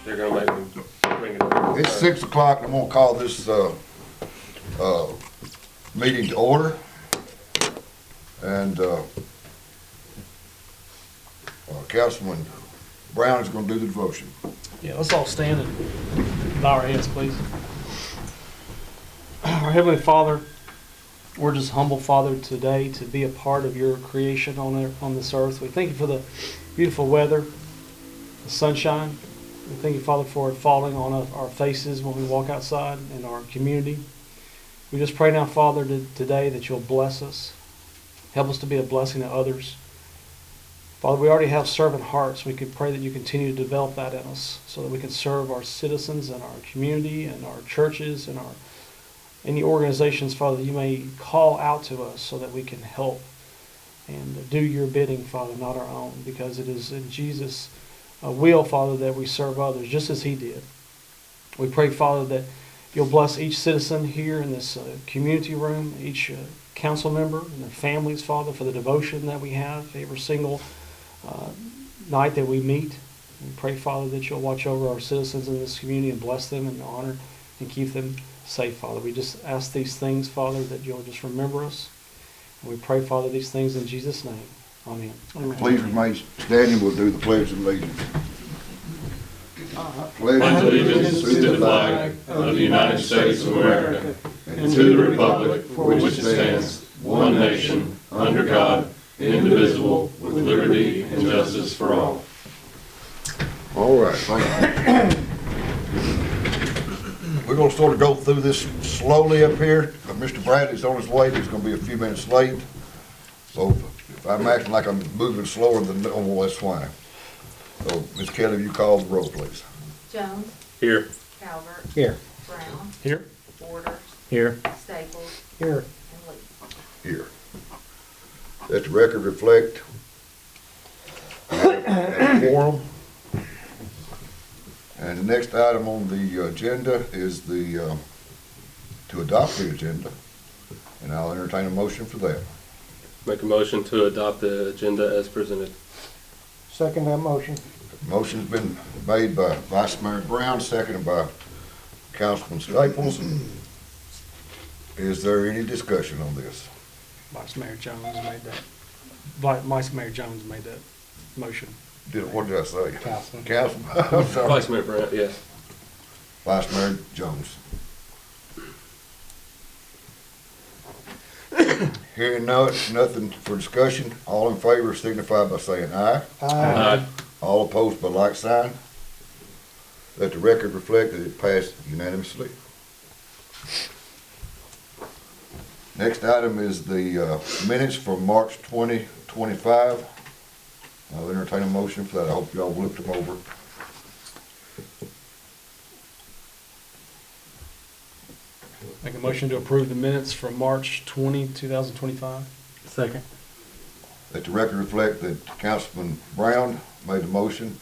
They're gonna make me bring it over. It's 6 o'clock, and I'm gonna call this, meeting to order. And, Councilman Brown is gonna do the devotion. Yeah, let's all stand and bow our heads, please. Our Heavenly Father, we're just humble, Father, today to be a part of your creation on this earth. We thank you for the beautiful weather, the sunshine. We thank you, Father, for it falling on our faces when we walk outside in our community. We just pray now, Father, today that you'll bless us. Help us to be a blessing to others. Father, we already have servant hearts. We could pray that you continue to develop that in us so that we can serve our citizens and our community and our churches and any organizations, Father, that you may call out to us so that we can help and do your bidding, Father, not our own, because it is in Jesus' will, Father, that we serve others just as he did. We pray, Father, that you'll bless each citizen here in this community room, each council member and their families, Father, for the devotion that we have every single night that we meet. We pray, Father, that you'll watch over our citizens in this community and bless them and honor and keep them safe, Father. We just ask these things, Father, that you'll just remember us. And we pray, Father, these things in Jesus' name. Amen. Amen. Please remain standing. We'll do the pledge of allegiance. Pledge allegiance to the flag of the United States of America and to the republic for which it stands, one nation, under God, indivisible, with liberty and justice for all. All right, thank you. We're gonna sort of go through this slowly up here. Mr. Bradley's on his way. He's gonna be a few minutes late. So if I'm acting like I'm moving slower than normal, that's fine. So, Ms. Kelly, you call the roll, please. Jones. Here. Calvert. Here. Brown. Here. Borders. Here. Staples. Here. And Lee. Here. Let the record reflect a quorum. And the next item on the agenda is to adopt the agenda. And I'll entertain a motion for that. Make a motion to adopt the agenda as presented. Second that motion. Motion's been made by Vice Mayor Brown, seconded by Councilman Staples. Is there any discussion on this? Vice Mayor Jones made that. Vice Mayor Jones made that motion. What did I say? Councilman. Councilman, I'm sorry. Vice Mayor Brown, yes. Vice Mayor Jones. Hearing nothing for discussion, all in favor signify by saying aye. Aye. All opposed by like sign. Let the record reflect that it passed unanimously. Next item is the minutes from March 2025. I'll entertain a motion for that. I hope y'all looked them over. Make a motion to approve the minutes from March 20, 2025. Second. Let the record reflect that Councilman Brown made the motion.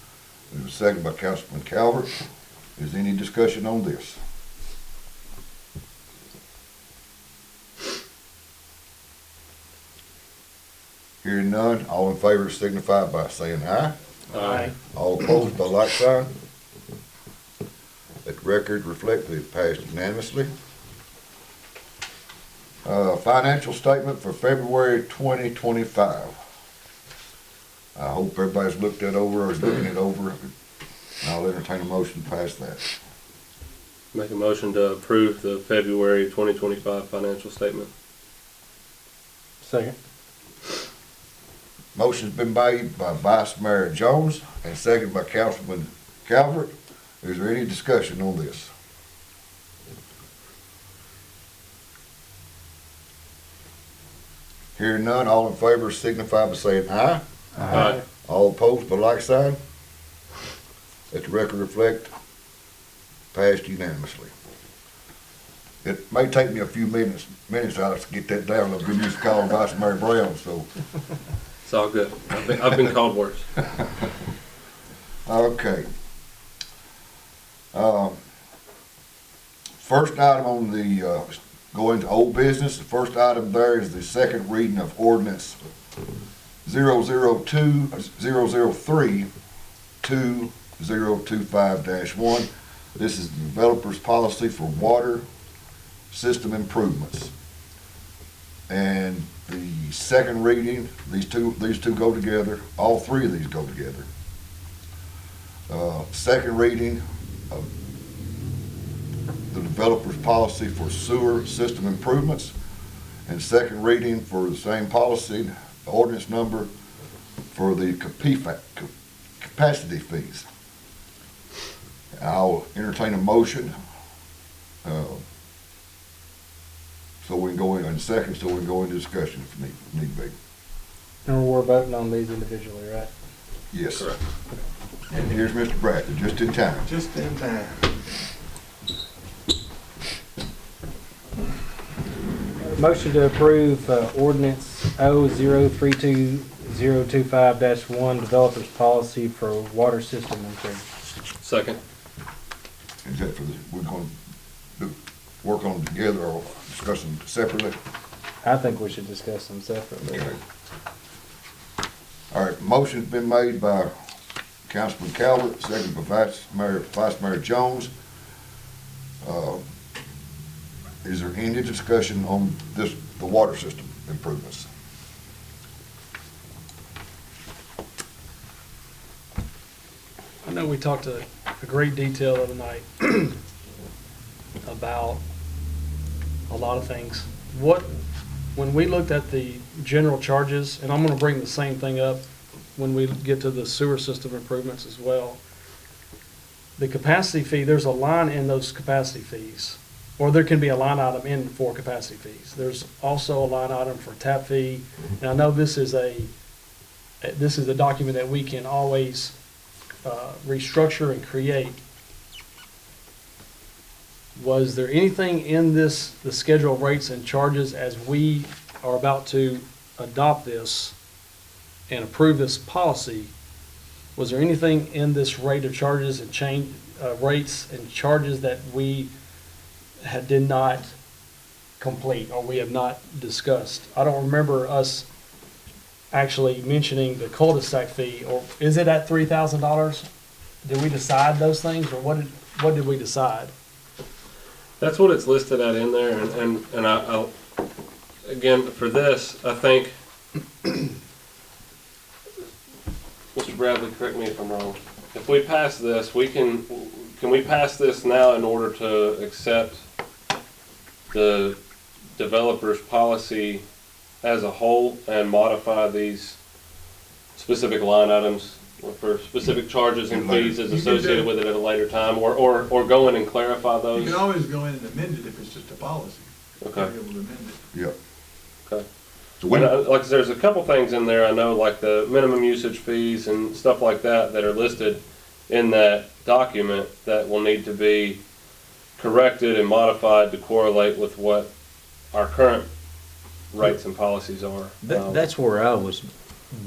It was seconded by Councilman Calvert. Is there any discussion on this? Hearing none, all in favor signify by saying aye. Aye. All opposed by like sign. Let the record reflect that it passed unanimously. Financial statement for February 2025. I hope everybody's looked that over or is looking it over. I'll entertain a motion to pass that. Make a motion to approve the February 2025 financial statement. Second. Motion's been made by Vice Mayor Jones and seconded by Councilman Calvert. Is there any discussion on this? Hearing none, all in favor signify by saying aye. Aye. All opposed by like sign. Let the record reflect passed unanimously. It may take me a few minutes out to get that down. I've been used to calling Vice Mayor Brown, so. It's all good. I've been called worse. Okay. First item on the, going to old business, the first item there is the second reading of ordinance 003 to 025-1. This is the developer's policy for water system improvements. And the second reading, these two go together, all three of these go together. Second reading of the developer's policy for sewer system improvements, and second reading for the same policy, ordinance number for the capacity fees. I'll entertain a motion, so we can go in second, so we can go into discussion if need be. And we're voting on these individually, right? Yes. Correct. And here's Mr. Bradford, just in time. Just in time. Motion to approve ordinance 0032025-1, developer's policy for water system improvement. Second. Is that for we're going to work on them together or discuss them separately? I think we should discuss them separately. Okay. All right, motion's been made by Councilman Calvert, second by Vice Mayor Jones. Is there any discussion on the water system improvements? I know we talked a great detail the other night about a lot of things. When we looked at the general charges, and I'm gonna bring the same thing up when we get to the sewer system improvements as well. The capacity fee, there's a line in those capacity fees, or there can be a line item in for capacity fees. There's also a line item for tap fee, and I know this is a document that we can always restructure and create. Was there anything in the schedule of rates and charges as we are about to adopt this and approve this policy? Was there anything in this rate of charges and rates and charges that we did not complete or we have not discussed? I don't remember us actually mentioning the cul-de-sac fee, or is it at $3,000? Did we decide those things, or what did we decide? That's what it's listed at in there, and I'll again, for this, I think, Mr. Bradley, correct me if I'm wrong. If we pass this, can we pass this now in order to accept the developer's policy as a whole and modify these specific line items for specific charges and fees as associated with it at a later time, or go in and clarify those? You can always go in and amend it if it's just a policy. Okay. Be able to amend it. Yep. Okay. So when, Like, there's a couple things in there, I know, like the minimum usage fees and stuff like that are listed in that document that will need to be corrected and modified to correlate with what our current rates and policies are. That's where I was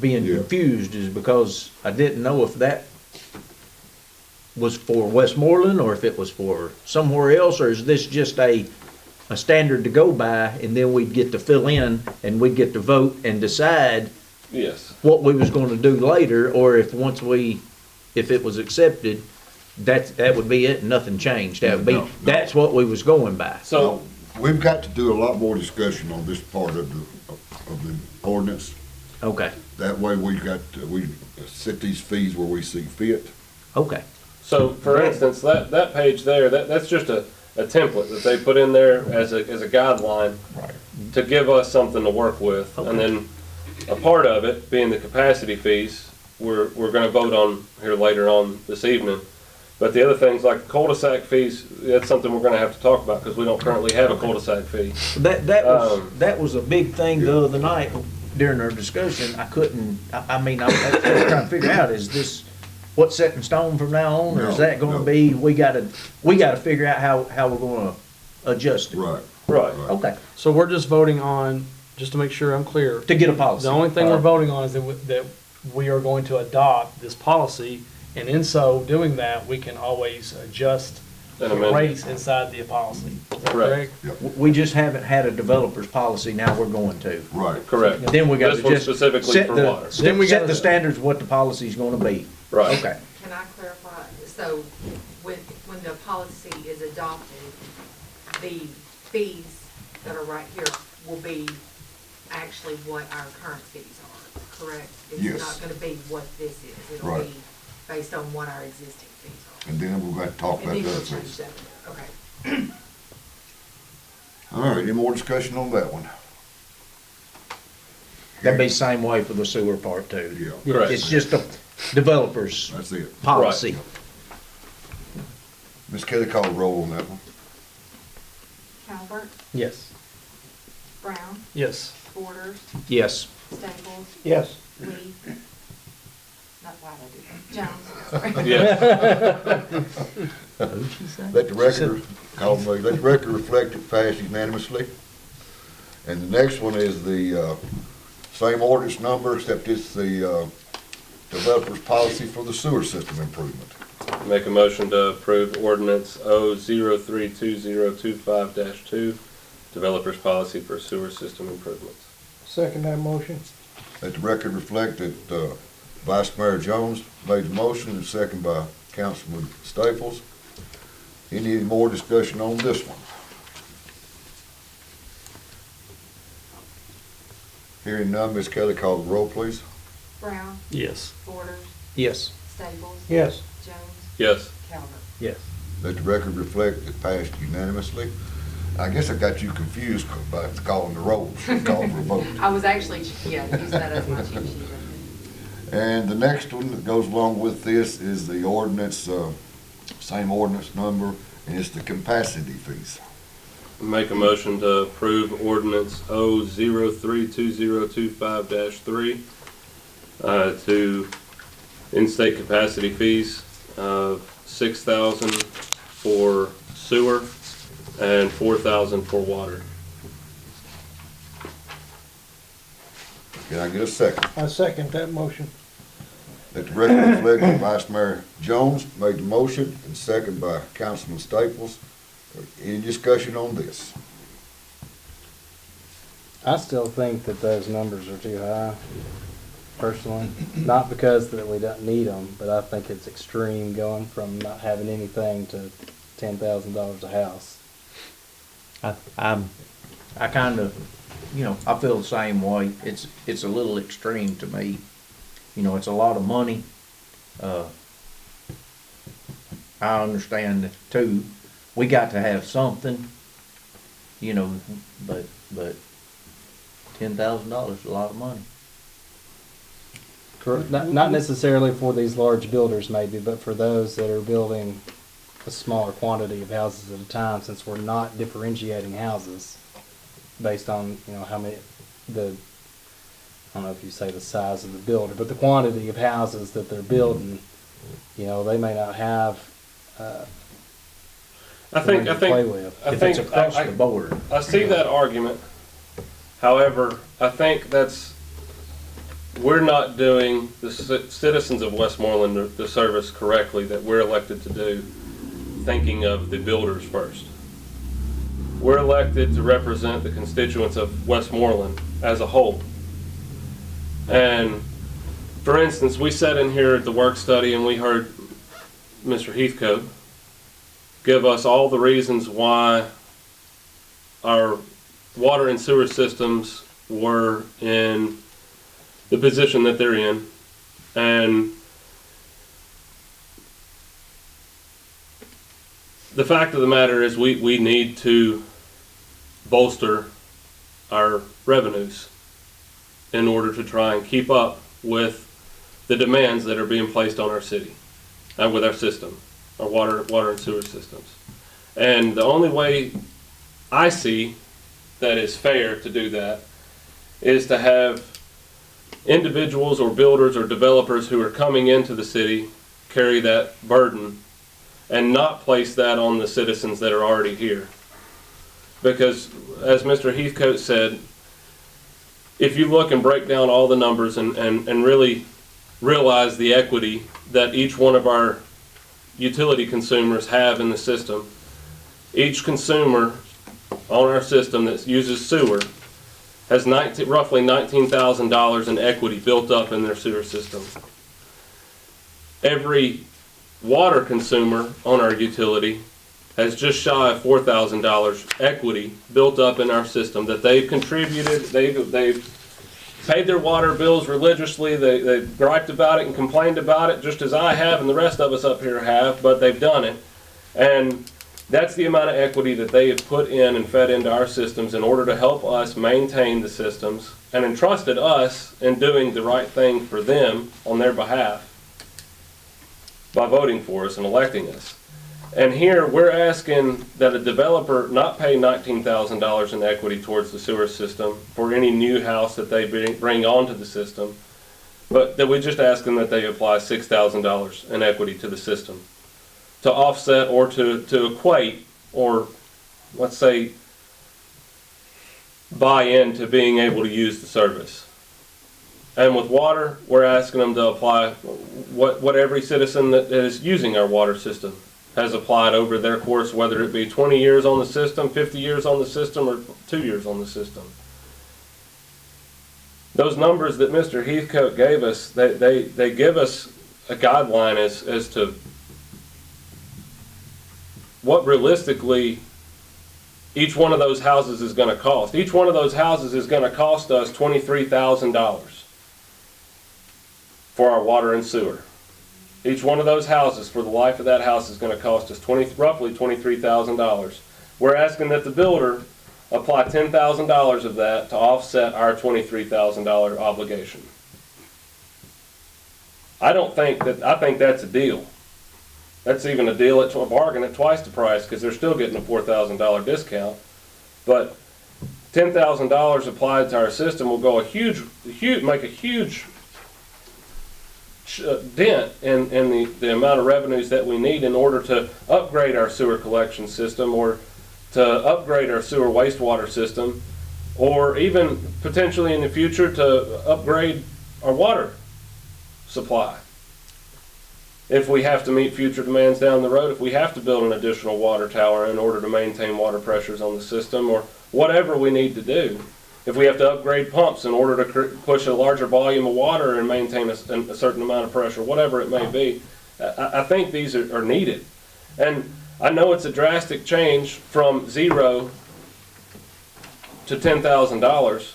being confused, is because I didn't know if that was for Westmoreland or if it was for somewhere else, or is this just a standard to go by, and then we'd get to fill in and we'd get to vote and decide Yes. what we was going to do later, or if it was accepted, that would be it and nothing changed. That would be, No. that's what we was going by. So, we've got to do a lot more discussion on this part of the ordinance. Okay, That way we set these fees where we see fit. okay. So, for instance, that page there, that's just a template that they put in there as a guideline to give us something to work with. Okay. And then a part of it being the capacity fees, we're gonna vote on here later on this evening. But the other things like cul-de-sac fees, that's something we're gonna have to talk about because we don't currently have a cul-de-sac fee. That was a big thing the other night during our discussion. I was trying to figure out, is this what's set in stone from now on, or is that gonna be, we gotta figure out how we're gonna adjust it? Right. Right. Okay, So we're just voting on, just to make sure I'm clear, to get a policy. the only thing we're voting on is that we are going to adopt this policy, and in so doing that, we can always adjust And the amend. rates inside the policy. Is that Correct. We just haven't had a developer's policy, now we're going to. Right. Correct. Then we gotta This one's just specifically set for the, water. Then we set gotta- the standards of what the policy's gonna be. Right. Okay. Can I clarify, So when the policy is adopted, the fees that are right here will be actually what our current fees are, correct? Yes. It's not gonna be what this is. It'll Right. be based on what our existing fees are. And then we're gonna talk And about then the we'll other change fees. that. Okay. All right, any more discussion on that one? That'd be the same way for the sewer part too. Yeah, Correct. It's just a developer's that's it. policy. Ms. Kelly, call the roll on that one. Calvert, Yes. Brown, Yes. Borders, Yes. Staples, Yes. Lee, not Wiley, Jones, sorry. Yes. Let the record, let the record reflect it passed unanimously. And the next one is the, same ordinance number, except it's the, developer's policy for the sewer system improvement. Make a motion to approve ordinance O-032025-2, developer's policy for sewer system improvements. Second that motion. Let the record reflect that, Vice Mayor Jones made the motion, and second by Councilman Staples. Any more discussion on this one? Hearing none, Ms. Kelly, call the roll, please. Brown, Yes. Borders, Yes. Staples, Yes. Jones, Yes. Calvert. Yes. Let the record reflect it passed unanimously. I guess I got you confused by calling the roll, calling for a vote. I was actually, use that as my cheat sheet. And the next one that goes along with this is the ordinance, same ordinance number, and it's the capacity fees. Make a motion to approve ordinance O-032025-3, to in-state capacity fees of $6,000 for sewer and $4,000 for water. Can I get a second? I second that motion. Let the record reflect that Vice Mayor Jones made the motion, and second by Councilman Staples. Any discussion on this? I still think that those numbers are too high, personally. Not because that we don't need them, but I think it's extreme going from not having anything to $10,000 a house. I kind of, I feel the same way. It's a little extreme to me. It's a lot of money. I understand that too. We got to have something, but $10,000 is a lot of money. Correct. Not necessarily for these large builders maybe, but for those that are building a smaller quantity of houses at a time, since we're not differentiating houses based on, how many, I don't know if you say the size of the builder, but the quantity of houses that they're building, they may not have, I think, to play with. If it's across the board. I see that argument. However, I think we're not doing the citizens of Westmoreland the service correctly that we're elected to do, thinking of the builders first. We're elected to represent the constituents of Westmoreland as a whole. And for instance, we sat in here at the work study and we heard Mr. Heathcote give us all the reasons why our water and sewer systems were in the position that they're in. And the fact of the matter is we need to bolster our revenues in order to try and keep up with the demands that are being placed on our city and with our system, our water and sewer systems. And the only way I see that is fair to do that is to have individuals or builders or developers who are coming into the city carry that burden and not place that on the citizens that are already here. Because as Mr. Heathcote said, if you look and break down all the numbers and really realize the equity that each one of our utility consumers have in the system, each consumer on our system that uses sewer has roughly $19,000 in equity built up in their sewer system. Every water consumer on our utility has just shy of $4,000 equity built up in our system that they've contributed. They've paid their water bills religiously. They've griped about it and complained about it, just as I have and the rest of us up here have, but they've done it. And that's the amount of equity that they have put in and fed into our systems in order to help us maintain the systems, and entrusted us in doing the right thing for them on their behalf by voting for us and electing us. And here we're asking that a developer not pay $19,000 in equity towards the sewer system for any new house that they bring onto the system, but that we just ask them that they apply $6,000 in equity to the system to offset or to equate, or let's say buy into being able to use the service. And with water, we're asking them to apply what every citizen that is using our water system has applied over their course, whether it be 20 years on the system, 50 years on the system, or 2 years on the system. Those numbers that Mr. Heathcote gave us, they give us a guideline as to what realistically each one of those houses is going to cost. Each one of those houses is going to cost us $23,000 for our water and sewer. Each one of those houses, for the life of that house, is going to cost us roughly $23,000. We're asking that the builder apply $10,000 of that to offset our $23,000 obligation. I think that's a deal. That's even a deal a bargain at twice the price, because they're still getting a $4,000 discount. But $10,000 applied to our system will go make a huge dent in the amount of revenues that we need in order to upgrade our sewer collection system, or to upgrade our sewer wastewater system, or even potentially in the future to upgrade our water supply. If we have to meet future demands down the road, if we have to build an additional water tower in order to maintain water pressures on the system, or whatever we need to do. If we have to upgrade pumps in order to push a larger volume of water and maintain a certain amount of pressure, whatever it may be, I think these are needed. And I know it's a drastic change from $0 to $10,000,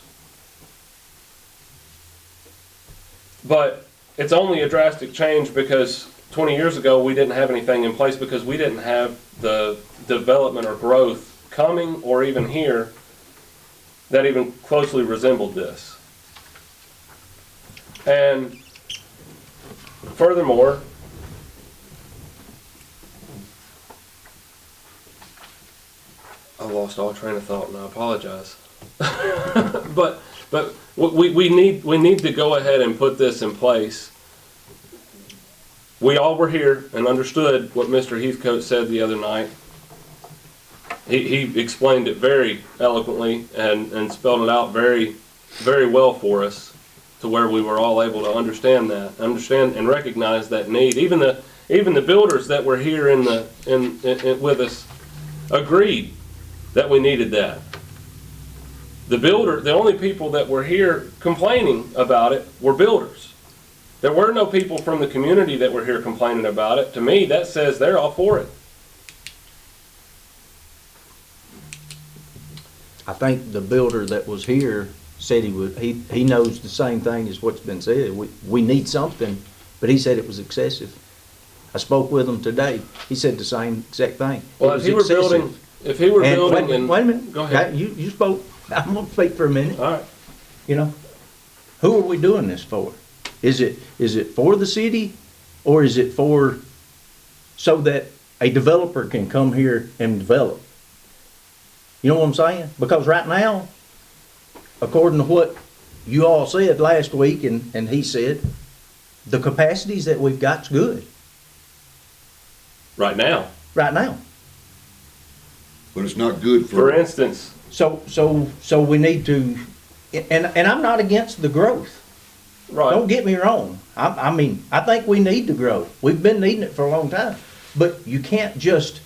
but it's only a drastic change because 20 years ago we didn't have anything in place, because we didn't have the development or growth coming or even here that even closely resembled this. And furthermore, I lost all train of thought, and I apologize. but we need to go ahead and put this in place. We all were here and understood what Mr. Heathcote said the other night. He explained it very eloquently and spelled it out very, very well for us, to where we were all able to understand and recognize that need. Even the builders that were here with us agreed that we needed that. The only people that were here complaining about it were builders. There were no people from the community that were here complaining about it. To me, that says they're all for it. I think the builder that was here said he knows the same thing as what's been said. We need something, but he said it was excessive. I spoke with him today. He said the same exact thing. Well, if he were building, wait a minute. Go ahead. You spoke. I'm gonna speak for a minute. All right. You know, who are we doing this for? Is it for the city, or is it for so that a developer can come here and develop? You know what I'm saying? Because right now, according to what you all said last week, and he said, the capacities that we've got's good. Right now. Right now. But it's not good For instance, So we need to, and I'm not against the growth. right. Don't get me wrong. I mean, I think we need to grow. We've been needing it for a long time. But you can't just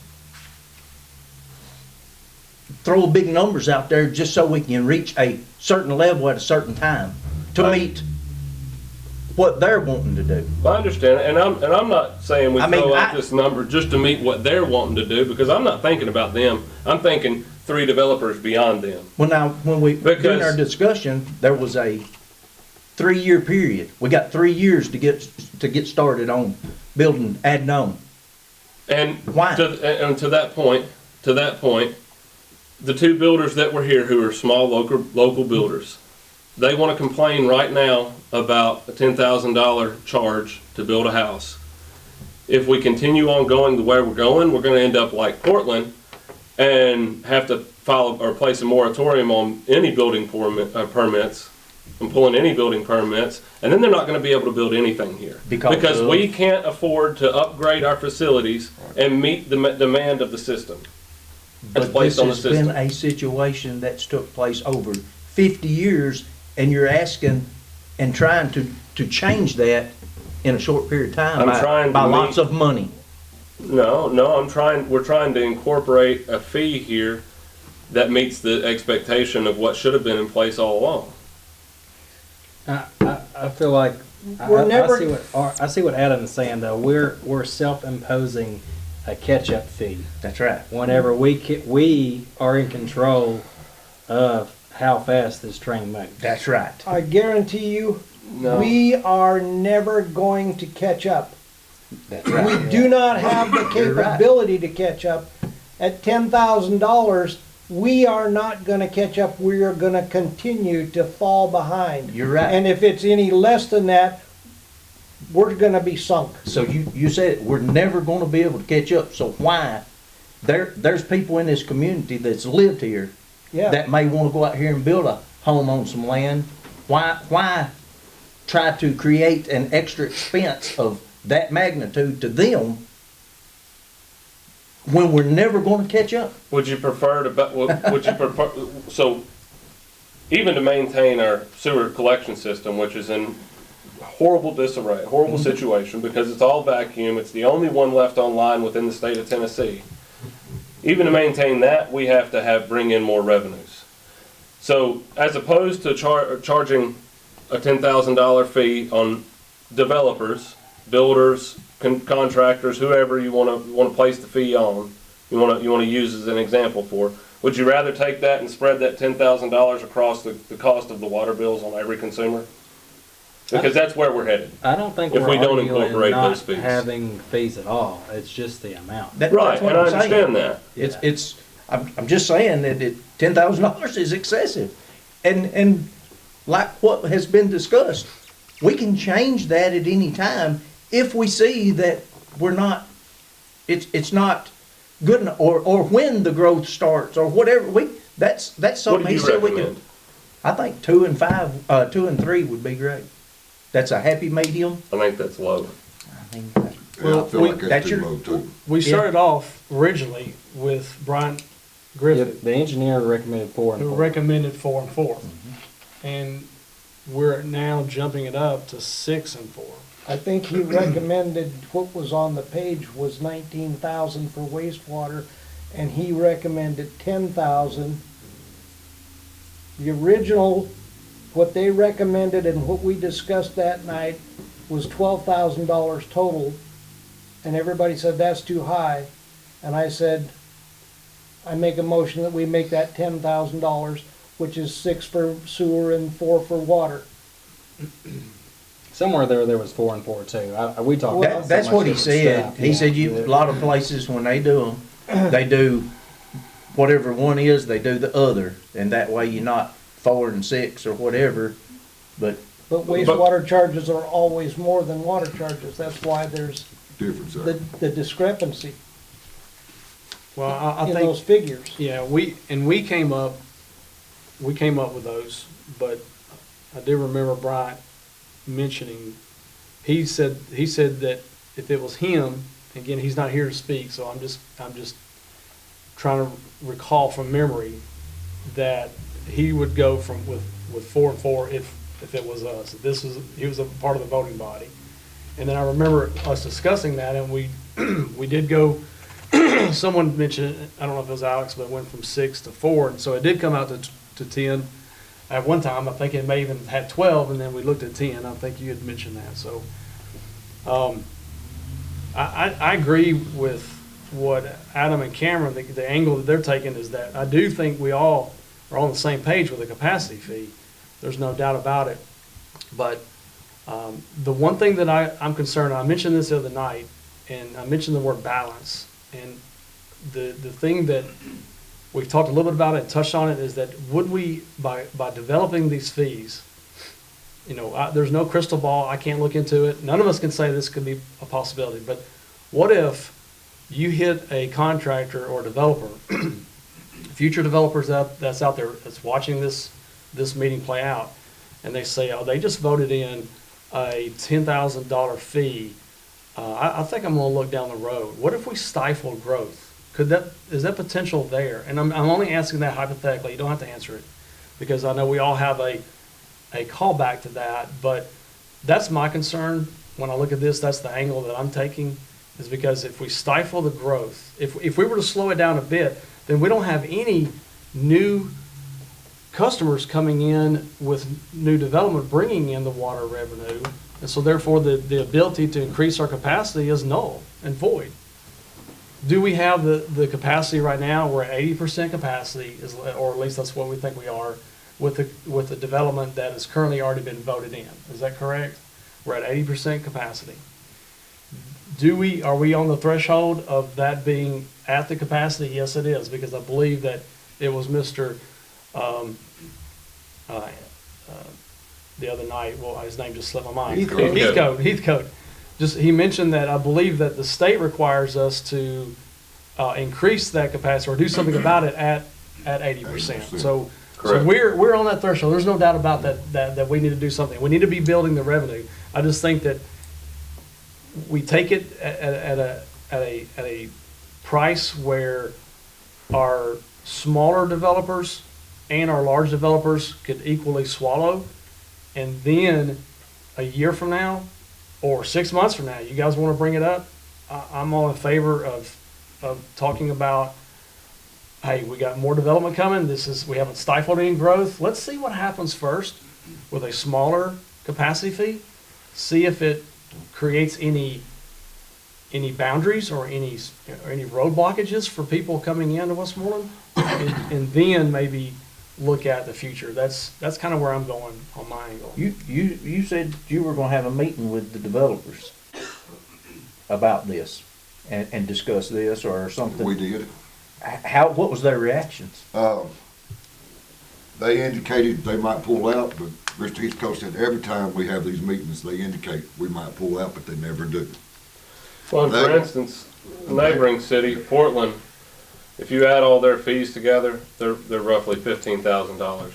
throw big numbers out there just so we can reach a certain level at a certain time to meet what they're wanting to do. I understand, and I'm not saying we I mean, throw out I- this number just to meet what they're wanting to do, because I'm not thinking about them. I'm thinking 3 developers beyond them. Well, now, during Because- our discussion, there was a 3-year period. We got 3 years to get started on building, adding on. And Why? to that point, the 2 builders that were here who are small local builders, they want to complain right now about a $10,000 charge to build a house. If we continue on going the way we're going, we're going to end up like Portland and have to file or place a moratorium on any building permits and pulling any building permits, and then they're not going to be able to build anything here because we can't afford to upgrade our facilities and meet the demand of the system. That's But placed this on the has been system. a situation that's took place over 50 years, and you're asking and trying to change that in a short period of time I'm trying to by meet- lots of money. No, we're trying to incorporate a fee here that meets the expectation of what should have been in place all along. I feel like, We're I never- I see what Adam is saying though. We're self-imposing a catch-up fee That's right. whenever we are in control of how fast this train moves. That's right. I guarantee you, we are never going to catch up. That's right. We do not have the You're right. capability to catch up. At $10,000, we are not gonna catch up. We are gonna continue to fall behind. You're right. And if it's any less than that, we're gonna be sunk. So you said we're never going to be able to catch up. So why? There's people in this community that's lived here Yeah. that may want to go out here and build a home on some land. Why try to create an extra expense of that magnitude to them when we're never going to catch up? Would you prefer so even to maintain our sewer collection system, which is in horrible disarray, horrible situation, because it's all vacuum, it's the only one left online within the state of Tennessee. Even to maintain that, we have to bring in more revenues. So as opposed to charging a $10,000 fee on developers, builders, contractors, whoever you want to place the fee on, you want to use as an example for, would you rather take that and spread that $10,000 across the cost of the water bills on every consumer? Because that's where we're headed. I don't think If we're we don't arguing incorporate not those fees. having fees at all. It's just the amount. That's Right, what and I I'm saying. understand that. I'm just saying that $10,000 is excessive. And like what has been discussed, we can change that at any time if we see that we're not, it's not good enough, or when the growth starts, or whatever. That's What something do he you said we recommend? can. I think 2 and 3 would be great. That's a happy medium. I think that's low. Yeah, I feel like that's that's too your- low too. We started off originally with Brian Griffith, The engineer recommended 4 and who 4. recommended 4 and 4. And we're now jumping it up to 6 and 4. I think he recommended, what was on the page was 19,000 for wastewater, and he recommended 10,000. The original, what they recommended and what we discussed that night was $12,000 total, and everybody said that's too high. And I said, I make a motion that we make that $10,000, which is 6 for sewer and 4 for water. Somewhere there was 4 and 4 too. We talked about so That's much what he different said. stuff. He said a lot of places when they do them, they do whatever one is, they do the other, and that way you're not 4 and 6 or whatever. But But wastewater charges are always more than water charges. That's why there's Difference there. the discrepancy Well, I in think, those figures. yeah, we came up with those, but I do remember Brian mentioning, he said that if it was him, again, he's not here to speak, so I'm just trying to recall from memory that he would go with 4 and 4 if it was us. He was a part of the voting body. And then I remember us discussing that, and we did go, someone mentioned, I don't know if it was Alex, but it went from 6 to 4, and so it did come out to 10. at one time, I think it may even had 12, and then we looked at 10. I think you had mentioned that. So I agree with what Adam and Cameron, the angle that they're taking is that I do think we all are on the same page with the capacity fee. There's no doubt about it. But the one thing that I'm concerned, I mentioned this the other night, and I mentioned the word balance. And the thing that we've talked a little bit about it and touched on it is that would we, by developing these fees, there's no crystal ball, I can't look into it, none of us can say this could be a possibility, but what if you hit a contractor or developer, future developers that's out there that's watching this meeting play out, and they say, oh, they just voted in a $10,000 fee. I think I'm going to look down the road. What if we stifle growth? Is that potential there? And I'm only asking that hypothetically. You don't have to answer it, because I know we all have a callback to that. But that's my concern when I look at this. That's the angle that I'm taking, is because if we stifle the growth, if we were to slow it down a bit, then we don't have any new customers coming in with new development bringing in the water revenue. And so therefore the ability to increase our capacity is null and void. Do we have the capacity right now? We're at 80% capacity, or at least that's what we think we are, with the development that has currently already been voted in. Is that correct? We're at 80% capacity. Are we on the threshold of that being at the capacity? Yes, it is, because I believe that it was Mr. The other night, well, his name just slipped my mind. Heathcote. He mentioned that I believe that the state requires us to increase that capacity or do something about it at 80%. So we're on that threshold. There's no doubt about that we need to do something. We need to be building the revenue. I just think that we take it at a price where our smaller developers and our large developers could equally swallow, and then a year from now or 6 months from now, you guys want to bring it up, I'm all in favor of talking about, hey, we got more development coming. We haven't stifled any growth. Let's see what happens first with a smaller capacity fee. See if it creates any boundaries or any road blockages for people coming into Westmoreland, and then maybe look at the future. That's kind of where I'm going on my angle. You said you were gonna have a meeting with the developers about this and discuss this or something. We did. What was their reactions? They indicated they might pull out, but Mr. Heathcote said every time we have these meetings, they indicate we might pull out, but they never do. Well, for instance, a neighboring city, Portland, if you add all their fees together, they're roughly $15,000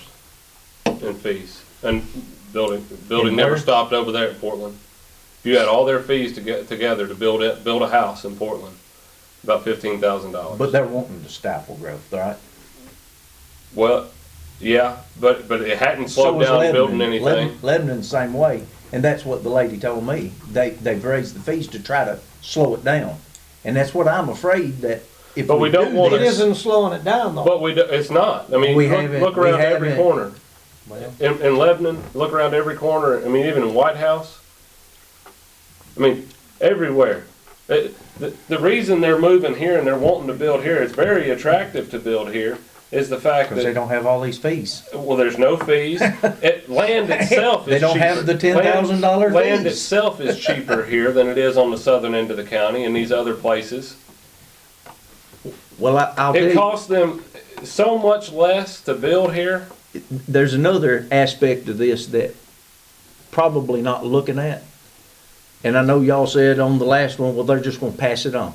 in fees. And building never stopped over there in Portland. If you add all their fees together to build a house in Portland, about $15,000. But they're wanting to stifle growth, right? Well, yeah, but it hadn't slowed down building anything. Lebanon's the same way, and that's what the lady told me. They've raised the fees to try to slow it down, and that's what I'm afraid that if But we don't want It isn't slowing it down though. But it's not. I mean, look around every corner. In Lebanon, look around every corner. I mean, even in White House. I mean, everywhere. The reason they're moving here and they're wanting to build here, it's very attractive to build here, is the fact that because they don't have all these fees. Well, there's no fees. Land itself is They don't cheaper. have the $10,000 fees. Land itself is cheaper here than it is on the southern end of the county and these other places. Well, I'll tell It you, costs them so much less to build here. there's another aspect of this that probably not looking at. And I know y'all said on the last one, well, they're just gonna pass it on.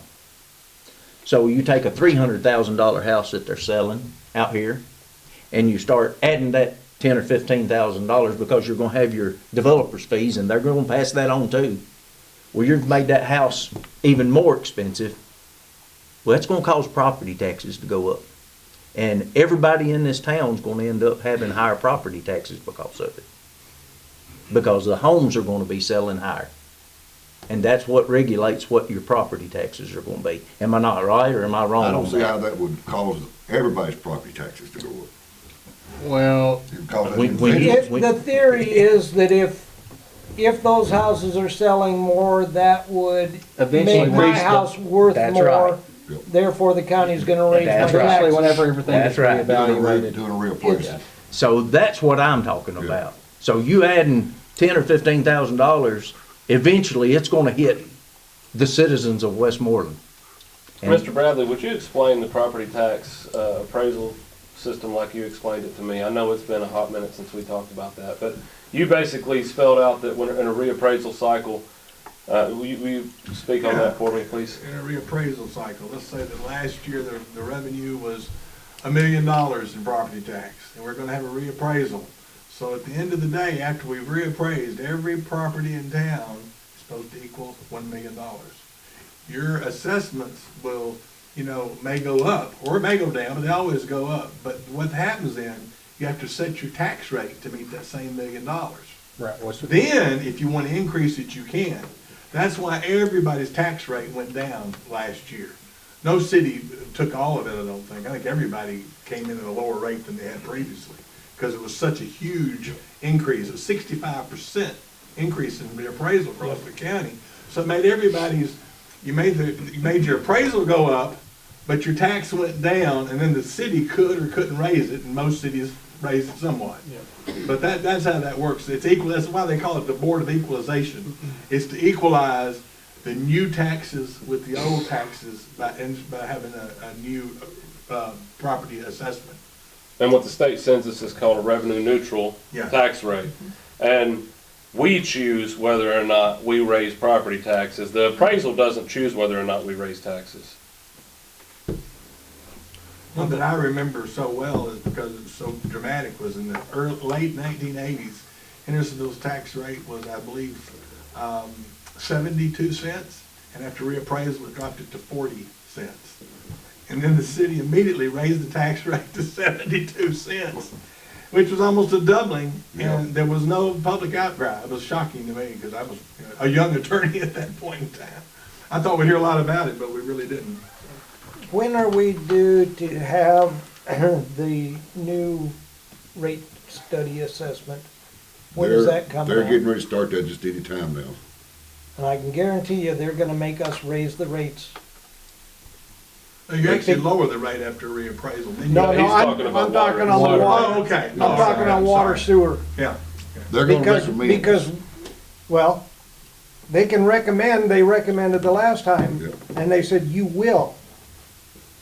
So you take a $300,000 house that they're selling out here, and you start adding that $10,000 or $15,000 because you're gonna have your developer's fees, and they're gonna pass that on too. Well, you've made that house even more expensive. Well, that's gonna cause property taxes to go up. And everybody in this town's gonna end up having higher property taxes because of it. Because the homes are gonna be selling higher. And that's what regulates what your property taxes are gonna be. Am I not right, or am I wrong I on don't see that? how that would cause everybody's property taxes to go up. Well, Because When- it's when you- efficient. The theory is that if those houses are selling more, that would Eventually make my reach the- house worth that's more. right. Yep. Therefore, the county's gonna raise my Especially taxes. whenever everything That's is right. reevaluated. Doing a reappraisal. So that's what I'm talking Yeah. about. So you adding $10,000 or $15,000, eventually it's gonna hit the citizens of Westmoreland. And- Mr. Bradley, would you explain the property tax appraisal system like you explained it to me? I know it's been a hot minute since we talked about that, but you basically spelled out that when in a reappraisal cycle, will you speak on that for me, please? In a reappraisal cycle, let's say that last year the revenue was $1 million in property tax, and we're gonna have a reappraisal. So at the end of the day, after we've reappraised, every property in town is supposed to equal $1 million. Your assessments will, may go up, or it may go down, but they always go up. But what happens then, you have to set your tax rate to meet that same $1 million. Right. Then, if you want to increase it, you can. That's why everybody's tax rate went down last year. No city took all of it, I don't think. I think everybody came in at a lower rate than they had previously, because it was such a huge increase, a 65% increase in the appraisal across the county. So it made you made your appraisal go up, but your tax went down, and then the city could or couldn't raise it, and most cities raised it somewhat. But that's how that works. It's equal. That's why they call it the Board of Equalization. It's to equalize the new taxes with the old taxes by having a new property assessment. And what the state census is called a revenue neutral Yeah. tax rate. And we choose whether or not we raise property taxes. The appraisal doesn't choose whether or not we raise taxes. One that I remember so well is because it was so dramatic was in the late 1980s, Hendersonville's tax rate was, I believe, 72 cents, and after reappraisal, it dropped it to 40 cents. And then the city immediately raised the tax rate to 72 cents, which was almost a doubling, and there was no public outcry. It was shocking to me, because I was a young attorney at that point in time. I thought we'd hear a lot about it, but we really didn't. When are we due to have the new rate study assessment? When does that come They're getting out? ready to start that just any time now. And I can guarantee you, they're gonna make us raise the rates. You actually lower the rate after reappraisal. Then you- No, he's no, talking about I'm talking water. on the Water. water. Oh, okay. I'm talking on water sewer. Yeah. They're gonna Because, recommend. because, well, they recommended the last time, Yeah. and they said, you will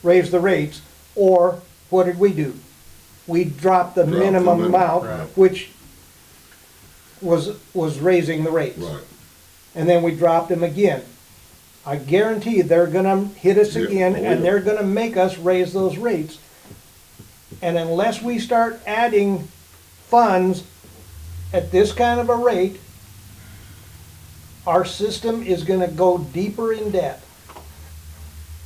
raise the rates, or what did we do? We dropped the Dropped the minimum minimum, amount, right. which was raising the rates. Right. And then we dropped them again. I guarantee they're gonna hit us Yeah, again, oh, and yeah. they're gonna make us raise those rates. And unless we start adding funds at this kind of a rate, our system is gonna go deeper in debt.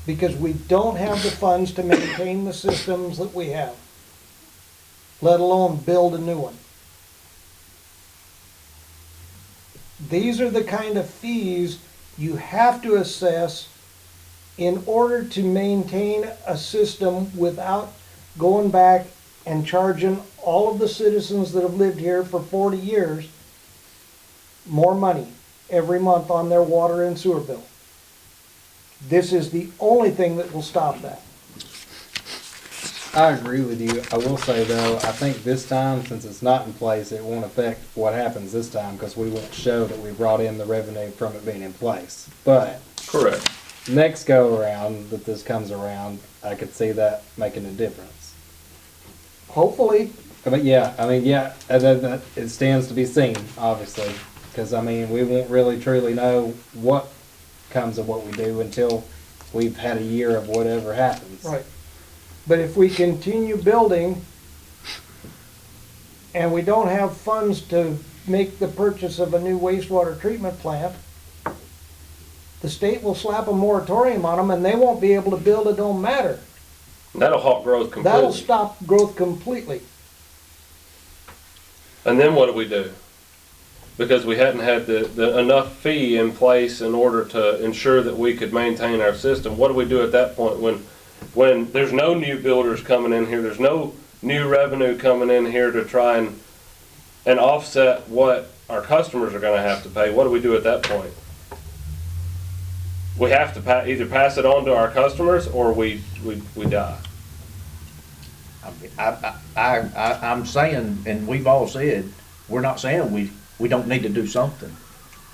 Because we don't have the funds to maintain the systems that we have, let alone build a new one. These are the kind of fees you have to assess in order to maintain a system without going back and charging all of the citizens that have lived here for 40 years more money every month on their water and sewer bill. This is the only thing that will stop that. I agree with you. I will say though, I think this time, since it's not in place, it won't affect what happens this time because we won't show that we brought in the revenue from it being in place. But Correct. next go around that this comes around, I could see that making a difference. Hopefully, But yeah, that it stands to be seen, obviously, because we won't really truly know what comes of what we do until we've had a year of whatever happens. right. But if we continue building and we don't have funds to make the purchase of a new wastewater treatment plant, the state will slap a moratorium on them and they won't be able to build, it don't matter. That'll halt growth That'll completely. stop growth completely. And then what do we do? Because we hadn't had the enough fee in place in order to ensure that we could maintain our system. What do we do at that point when there's no new builders coming in here, there's no new revenue coming in here to try and offset what our customers are gonna have to pay, what do we do at that point? We have to either pass it on to our customers or we die. I mean, I'm saying, and we've all said, we're not saying we don't need to do something.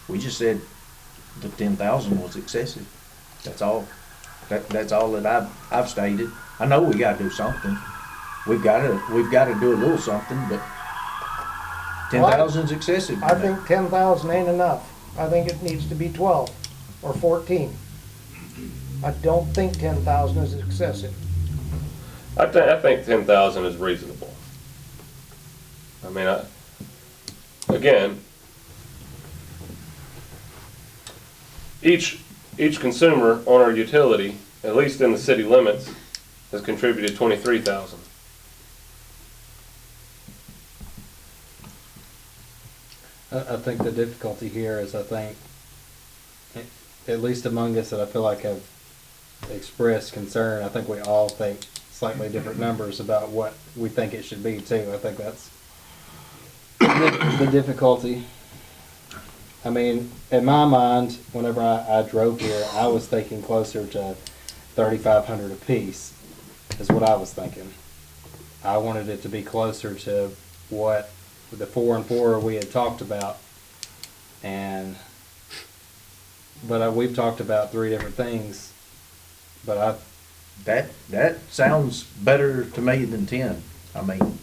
We just said the 10,000 was excessive. That's all. That's all that I've stated. I know we gotta do something. We've gotta do a little something, but 10,000's excessive. to I me. think 10,000 ain't enough. I think it needs to be 12 or 14. I don't think 10,000 is excessive. I think 10,000 is reasonable. I mean, again, each consumer on our utility, at least in the city limits, has contributed 23,000. I think the difficulty here is, I think, at least among us that I feel like have expressed concern, I think we all think slightly different numbers about what we think it should be too. I think that's the difficulty. I mean, in my mind, whenever I drove here, I was thinking closer to 3,500 apiece is what I was thinking. I wanted it to be closer to what the 4 and 4 we had talked about, but we've talked about 3 different things, but That sounds better to me than 10. I mean,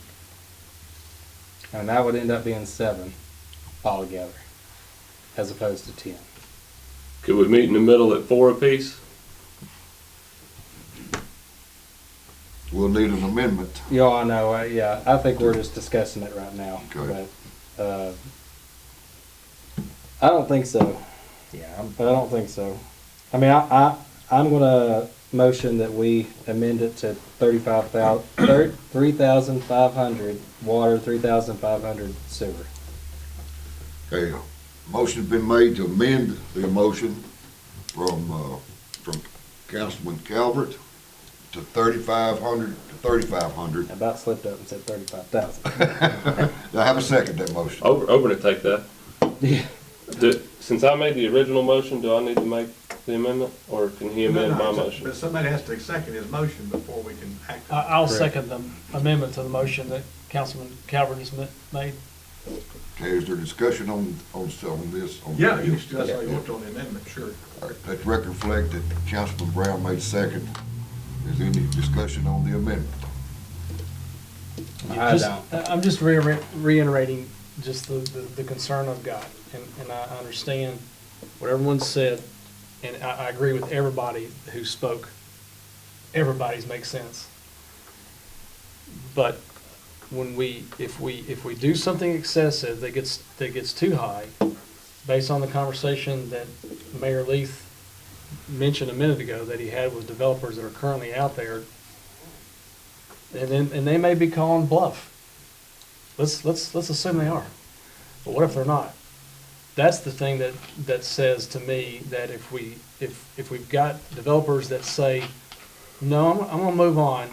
and that would end up being 7 altogether, as opposed to 10. Could we meet in the middle at 4 apiece? We'll need an amendment. Yeah, I know. Yeah, I think we're just discussing it right now. Okay. But I don't think so. yeah, But I don't think so. I mean, I'm gonna motion that we amend it to 3,500 water, 3,500 sewer. Okay, motion's been made to amend the motion from Councilman Calvert to 3,500 to 3,500. I about slipped up and said 35,000. Do I have a second to that motion? Over to take that. Yeah. Since I made the original motion, do I need to make the amendment, or can he amend my motion? But somebody has to second his motion before we can act. I'll Correct. second the amendment to the motion that Councilman Calvert just made. Okay, is there discussion on this? Yeah, you can still say vote on the amendment, sure. All right, let the record reflect that Councilman Brown made second. Is there any discussion on the amendment? I Just- don't. I'm just reiterating just the concern I've got, and I understand what everyone said, and I agree with everybody who spoke. Everybody's makes sense. But if we do something excessive that gets too high, based on the conversation that Mayor Leith mentioned a minute ago that he had with developers that are currently out there, and they may be calling bluff. Let's assume they are. But what if they're not? That's the thing that says to me that if we've got developers that say, no, I'm gonna move on.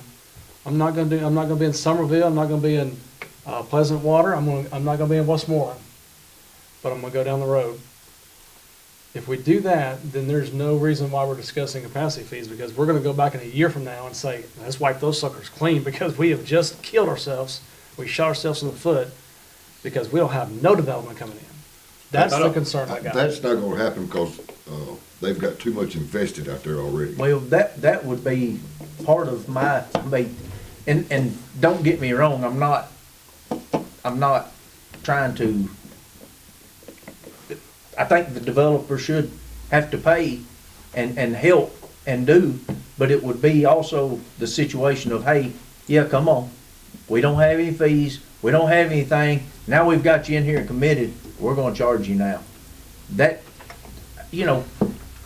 I'm not gonna be in Somerville. I'm not gonna be in Pleasant Water. I'm not gonna be in Westmoreland. But I'm gonna go down the road. If we do that, then there's no reason why we're discussing capacity fees, because we're gonna go back in a year from now and say, let's wipe those suckers clean, because we have just killed ourselves. We shot ourselves in the foot because we don't have no development coming in. That's the concern I got. That's not gonna happen because they've got too much invested out there already. well, that would be part of my, I mean, and don't get me wrong, I'm not trying to, I think the developer should have to pay and help and do, but it would be also the situation of, hey, yeah, come on, we don't have any fees, we don't have anything, now we've got you in here committed, we're gonna charge you now. That, you know,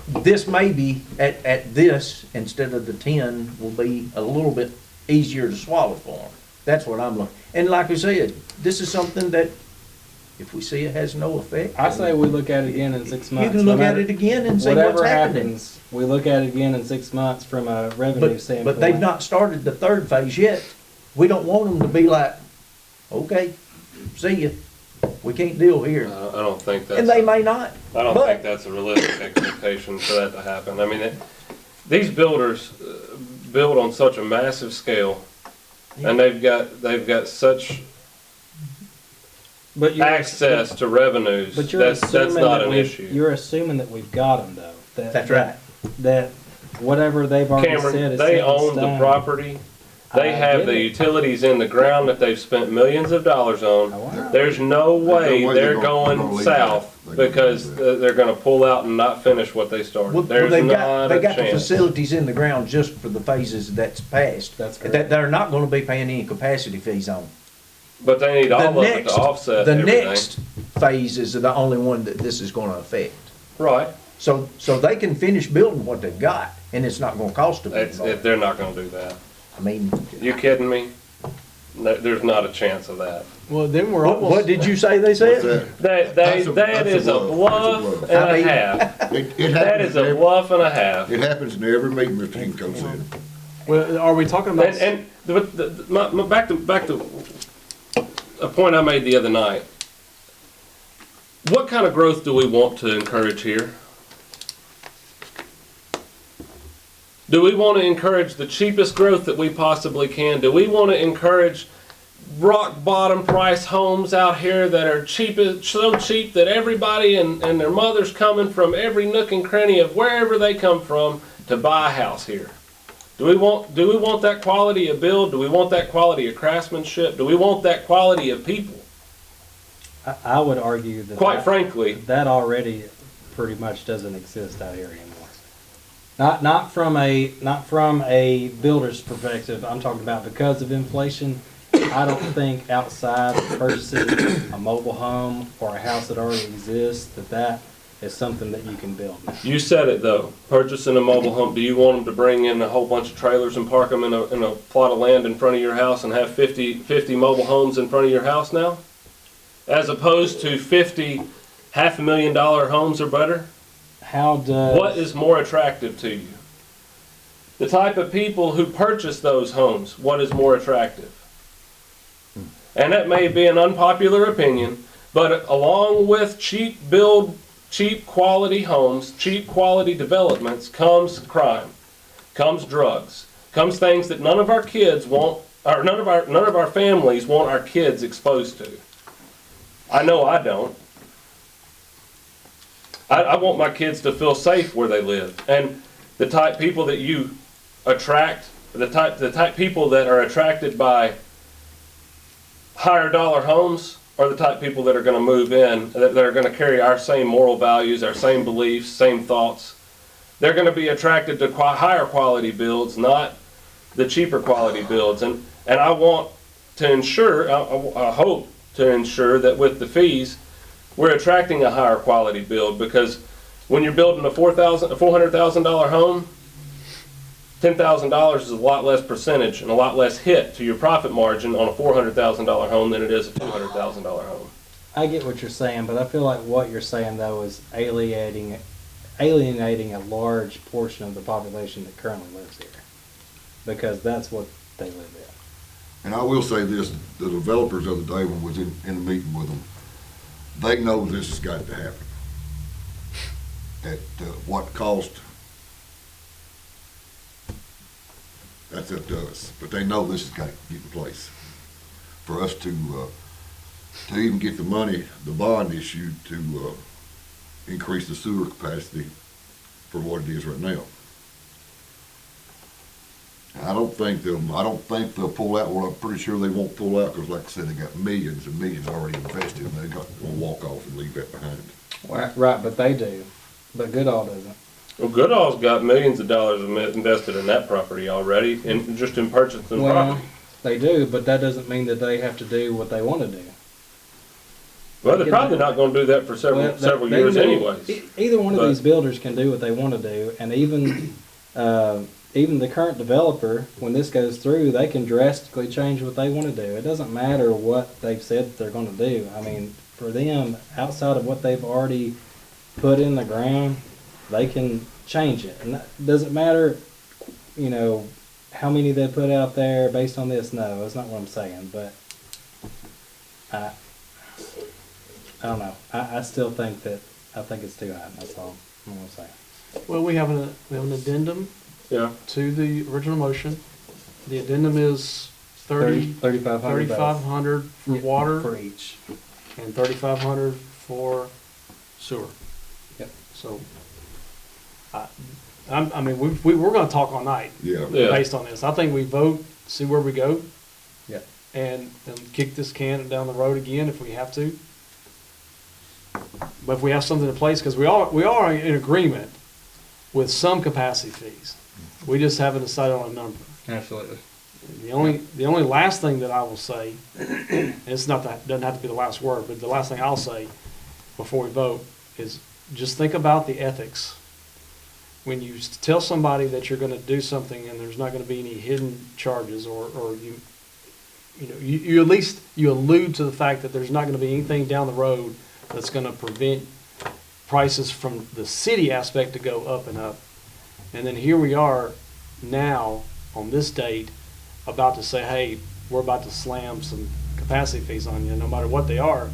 this may be at this, instead of the 10, will be a little bit easier to swallow for them. That's what I'm looking, and like I said, this is something that if we see it has no effect. I say we look at it again in 6 months. You can look no at matter- it again and see what's Whatever happening. happens, we look at it again in 6 months from a revenue standpoint. But they've not started the third phase yet. We don't want them to be like, okay, see ya, we can't deal here. I don't think that's. And they may not. I don't but- think that's a realistic expectation for that to happen. I mean, these builders build on such a massive scale, and they've got such But you're, access to revenues. but you're That's assuming not that an issue. you're assuming that we've got them though. That's right. That whatever they've already said Cameron, is they set in own the stone. property. They I have get the it. utilities in the ground that they've spent millions of dollars Oh, on. wow. There's no way way they're they're gonna going leave south that. They're gonna because leave that. they're gonna pull out and not finish what they started. There's they've not they a got the chance. facilities in the ground just for the phases that's passed. That's That correct. they're not gonna be paying any capacity fees on. But they need all of it to offset The everything. next phases are the only one that this is gonna affect. Right. So they can finish building what they've got, and it's not gonna cost them anymore. They're not gonna do that. I mean, You kidding me? There's not a chance of that. Well, then we're what almost. did you say they What's said? that? That That's is a bluff. bluff That's and I a mean- half. It That happens is in a every, bluff and a half. it happens in every meeting, Mr. Hinco said. Well, are we talking about? But back to a point I made the other night. What kind of growth do we want to encourage here? Do we want to encourage the cheapest growth that we possibly can? Do we want to encourage rock bottom price homes out here that are so cheap that everybody and their mother's coming from every nook and cranny of wherever they come from to buy a house here? Do we want that quality of build? Do we want that quality of craftsmanship? Do we want that quality of people? I would argue that Quite frankly, that already pretty much doesn't exist out here anymore. Not from a builder's perspective. I'm talking about because of inflation. I don't think outside of purchasing a mobile home or a house that already exists that is something that you can build now. you said it though, purchasing a mobile home, do you want them to bring in a whole bunch of trailers and park them in a plot of land in front of your house and have 50 mobile homes in front of your house now? As opposed to 50 $500,000 homes or better? How does What is more attractive to you? The type of people who purchase those homes, what is more attractive? And that may be an unpopular opinion, but along with cheap quality homes, cheap quality developments comes crime, comes drugs, comes things that none of our kids want, or none of our families want our kids exposed to. I know I don't. I want my kids to feel safe where they live. And the type people that you attract, the type people that are attracted by higher dollar homes are the type people that are going to move in, that are going to carry our same moral values, our same beliefs, same thoughts. They're going to be attracted to higher quality builds, not the cheaper quality builds. And I want to ensure, I hope to ensure that with the fees, we're attracting a higher quality build, because when you're building a $400,000 home, $10,000 is a lot less percentage and a lot less hit to your profit margin on a $400,000 home than it is a $200,000 home. I get what you're saying, but I feel like what you're saying though is alienating a large portion of the population that currently lives here, because that's what they live in. And I will say this, the developers of the day when I was in the meeting with them, they know this has got to happen. At what cost, that's up to us. But they know this has got to get in place for us to even get the money, the bond issued to increase the sewer capacity for what it is right now. I don't think they'll pull out. Well, I'm pretty sure they won't pull out, because like I said, they got millions and millions already invested, and they got to walk off and leave that behind. Right, but they do. But Goodall doesn't. Well, Goodall's got millions of dollars invested in that property already, just in purchasing property. They do, but that doesn't mean that they have to do what they want to do. Well, they're probably not going to do that for several They years can do- anyways. Either one of But- these builders can do what they want to do, and even the current developer, when this goes through, they can drastically change what they want to do. It doesn't matter what they've said that they're going to do. I mean, for them, outside of what they've already put in the ground, they can change it. And that doesn't matter, how many they put out there based on this, no, that's not what I'm saying, but I don't know. I still think I think it's too high, that's all I'm gonna say. Well, we have an addendum Yeah. to the original motion. The addendum is 3,500 3,500 for water for each. and 3,500 for sewer. Yep. So, I mean, we're gonna talk all night Yeah. Yeah. based on this. I think we vote, see where we go, Yep. and kick this can down the road again if we have to. But if we have something in place, because we are in agreement with some capacity fees. We just haven't decided on a number. Absolutely. The only last thing that I will say, and it's not that, doesn't have to be the last word, but the last thing I'll say before we vote is just think about the ethics. When you tell somebody that you're gonna do something and there's not gonna be any hidden charges, or you at least, you allude to the fact that there's not gonna be anything down the road that's gonna prevent prices from the city aspect to go up and up. And then here we are now, on this date, about to say, hey, we're about to slam some capacity fees on you, no matter what they are.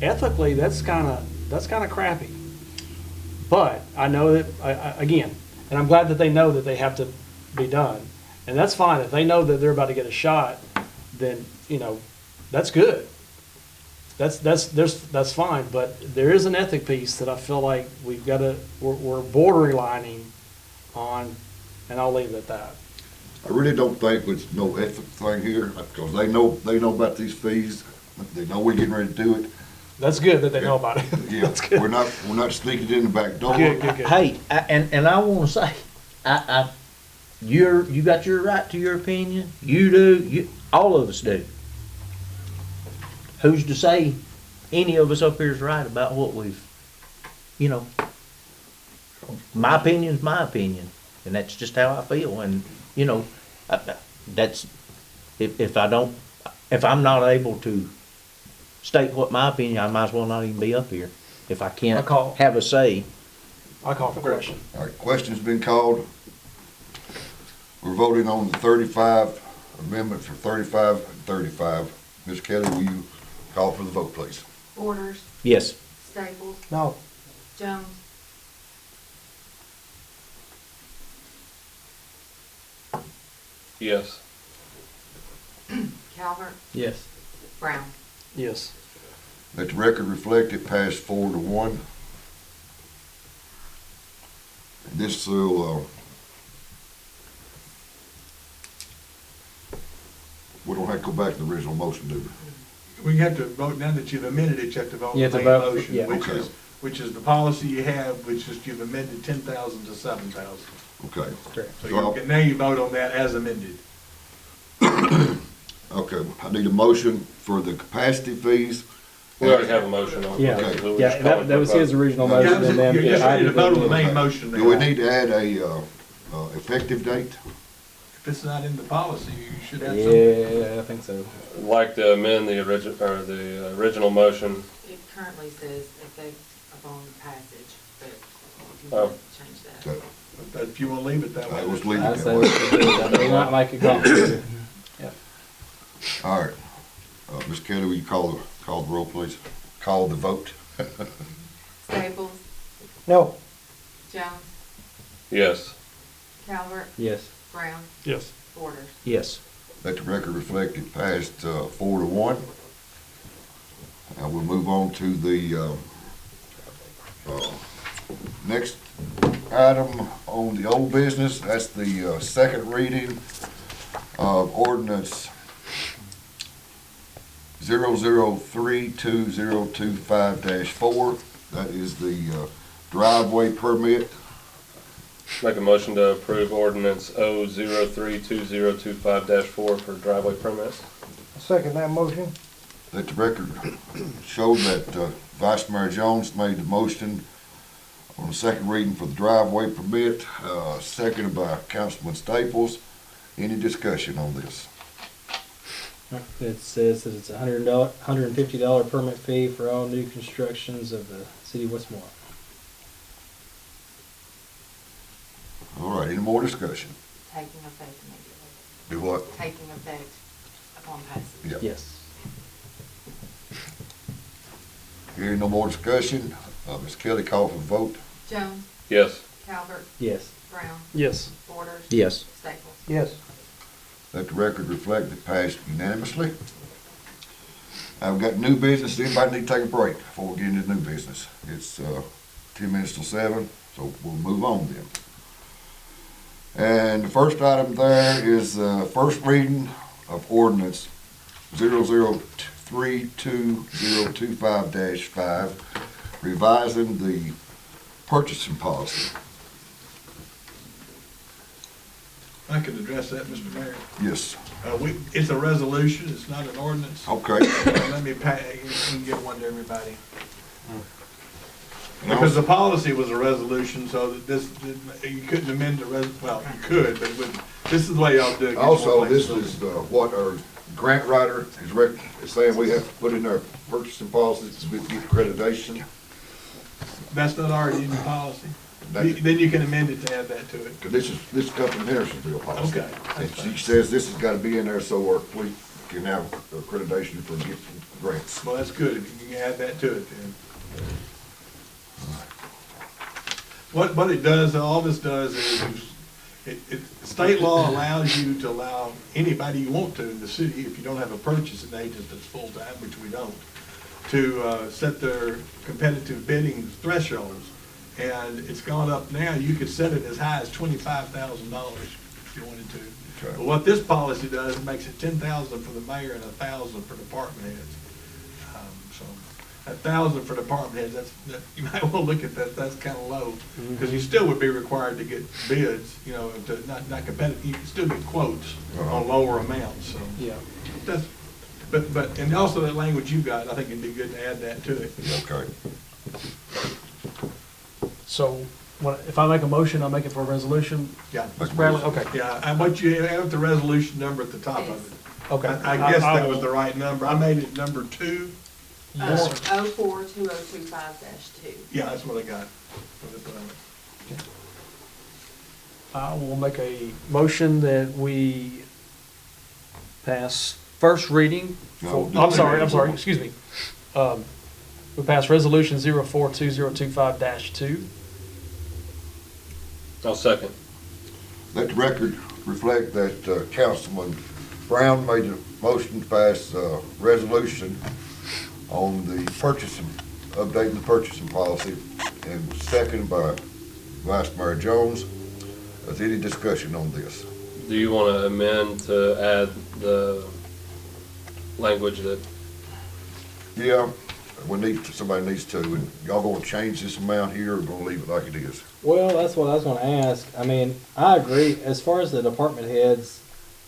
Ethically, that's kind of crappy. But I know that, again, and I'm glad that they know that they have to be done. And that's fine. If they know that they're about to get a shot, then, that's good. That's fine. But there is an ethic piece that I feel like we're borderlining on, and I'll leave it at that. I really don't think it's no ethic thing here, because they know about these fees. They know we're getting ready to do it. That's good that they know about it. Yeah, That's good. we're not sneaking in the back door. Good. Hey, and I wanna say, you got your right to your opinion, you do, all of us do. Who's to say any of us up here is right about what we've, my opinion's my opinion, and that's just how I feel, and, that's, if I'm not able to state what my opinion, I might as well not even be up here, if I can't have a say. I call for question. All right, question's been called. We're voting on the 35 amendment for 35 and 35. Ms. Kelly, will you call for the vote, please? Borders, Yes. Staples, No, Jones, Yes. Calvert, Yes. Brown. Yes. Let the record reflect it passed 4-1. This will, we don't have to go back to the original motion, do we? We have to vote, now that you've amended it, you have to vote You on have the to main vote, motion, yeah. Okay. which is the policy you have, which is you've amended 10,000 to 7,000. Okay. Correct. So now you vote on that as amended. Okay, I need a motion for the capacity fees. We already have a motion on it. Yeah, Okay. We're yeah, just calling that was for a his vote. original Yeah, motion, and then You're just I ready to did vote on the it. main motion now. Do we need to add a effective date? If it's not in the policy, you should have something. Yeah, I think so. Like to amend the original motion. It currently says effect upon passage, but if you Oh. want to change that. Okay. But if you want to leave it that way. I was that's leaving fine. I say we should do that. We might make it complicated. All right. Ms. Kelly, will you call the roll, please? Call the vote. Staples, no, Jones, Yes. Calvert, Yes. Brown, Yes. Borders. Yes. Let the record reflect it passed 4-1. I will move on to the next item on the old business. That's the second reading of ordinance 0032025-4. That is the driveway permit. Make a motion to approve ordinance O032025-4 for driveway permits. I second that motion. Let the record show that Vice Mayor Jones made the motion on the second reading for the driveway permit, seconded by Councilman Staples. Any discussion on this? It says that it's $150 permit fee for all new constructions of the city of Westmoreland. All right, any more discussion? Taking effect immediately. Do what? taking effect upon passage. Yeah. Yes. Hearing no more discussion, Ms. Kelly, call for the vote. Jones, Yes. Calvert, Yes. Brown, Yes. Borders. Yes. Staples. Yes. Let the record reflect it passed unanimously. I've got new business. Anybody need to take a break before we get into new business? It's 10 minutes till 7, so we'll move on then. And the first item there is first reading of ordinance 0032-025-5, revising the purchasing policy. I could address that, Mr. Mayor. Yes, It's a resolution, it's not an ordinance. okay. Let me you can get one to everybody. Because the policy was a resolution, so that you couldn't amend the well, you could, but it wouldn't. This is the way y'all do it. Also, this is what our grant writer is saying we have to put in our purchasing policies to get accreditation. That's not already in the policy. That- Then you can amend it to add that to it. 'Cause this comes from Hendersonville policy. Okay, that's And fine. she says this has gotta be in there so our fleet can have accreditation for getting grants. Well, that's good, if you can add that to it then. What it does, all this does is, state law allows you to allow anybody you want to in the city, if you don't have a purchasing agent that's full-time, which we don't, to set their competitive bidding thresholds. And it's gone up now, you could set it as high as $25,000 if you wanted to. Okay. But what this policy does, it makes it 10,000 for the mayor and 1,000 for department heads. So 1,000 for department heads, you might want to look at that, that's kind of low. Because you still would be required to get bids, to not competitive, you can still get quotes on lower amounts, so. Yeah. That's, but, and also that language you got, I think it'd be good to add that to it. Okay. So, if I make a motion, I'll make it for a resolution. Yeah. Mr. Bradley, okay. Yeah, I want you to add the resolution number at the top of it. Okay. I guess that was the right number. I made it number 2. Yes, sir. 042025-2. Yeah, that's what I got. I will make a motion that we pass first reading. No, I'm sorry, excuse me. We pass resolution 042025-2. I'll second. Let the record reflect that Councilman Brown made a motion to pass a resolution on the purchasing, updating the purchasing policy, and second by Vice Mayor Jones. Is any discussion on this? Do you want to amend to add the language that, Yeah, somebody needs to, and y'all gonna change this amount here or gonna leave it like it is? Well, that's what I was gonna ask. I mean, I agree, as far as the department heads,